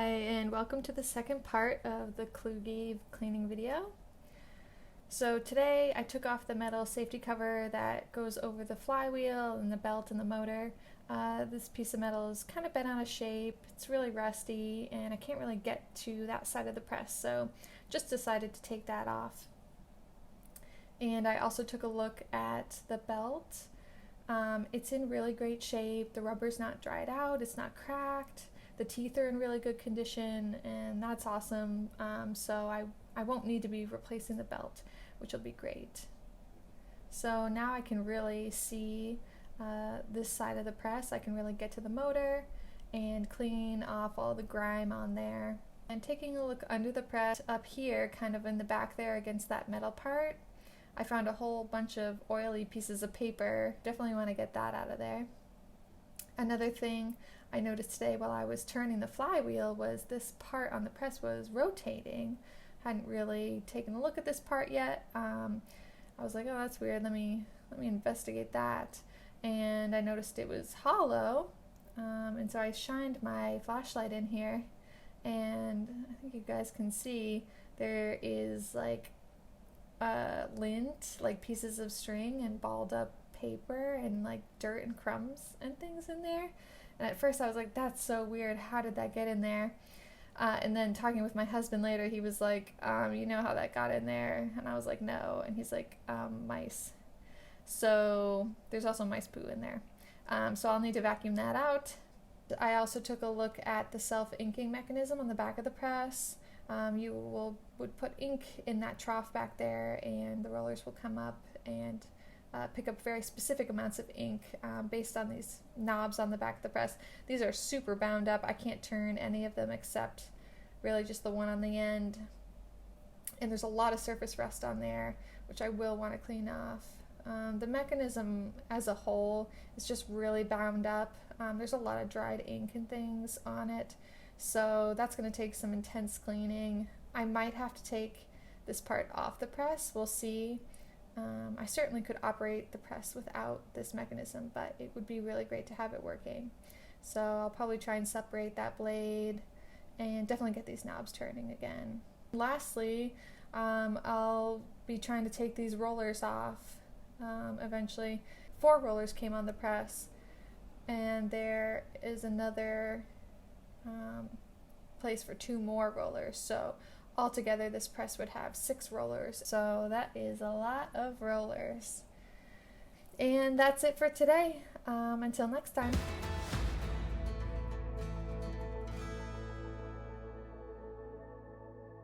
Hi, and welcome to the second part of the Kluge cleaning video. So today I took off the metal safety cover that goes over the flywheel and the belt and the motor. This piece of metal is kind of bent out of shape, it's really rusty, and I can't really get to that side of the press, so just decided to take that off. And I also took a look at the belt. It's in really great shape, the rubber's not dried out, it's not cracked. The teeth are in really good condition, and that's awesome. So I won't need to be replacing the belt, which will be great. So now I can really see this side of the press. I can really get to the motor and clean off all the grime on there. And taking a look under the press up here, kind of in the back there against that metal part, I found a whole bunch of oily pieces of paper. Definitely want to get that out of there. Another thing I noticed today while I was turning the flywheel was this part on the press was rotating. Hadn't really taken a look at this part yet. I was like, oh, that's weird. Let me investigate that. And I noticed it was hollow. And so I shined my flashlight in here, and I think you guys can see there is like lint, like pieces of string and balled up paper and like dirt and crumbs and things in there. And at first I was like, that's so weird, how did that get in there? And then talking with my husband later, he was like, you know how that got in there? And I was like, no. And he's like, mice. So there's also mice poo in there. So I'll need to vacuum that out. I also took a look at the self-inking mechanism on the back of the press. You would put ink in that trough back there, and the rollers will come up and pick up very specific amounts of ink based on these knobs on the back of the press. These are super bound up. I can't turn any of them except really just the one on the end. And there's a lot of surface rust on there, which I will want to clean off. The mechanism as a whole is just really bound up. There's a lot of dried ink and things on it, so that's going to take some intense cleaning. I might have to take this part off the press. We'll see. I certainly could operate the press without this mechanism, but it would be really great to have it working. So I'll probably try and separate that blade and definitely get these knobs turning again. Lastly, I'll be trying to take these rollers off eventually. 4 rollers came on the press, and there is another place for 2 more rollers. So altogether, this press would have 6 rollers, so that is a lot of rollers. And that's it for today. Until next time.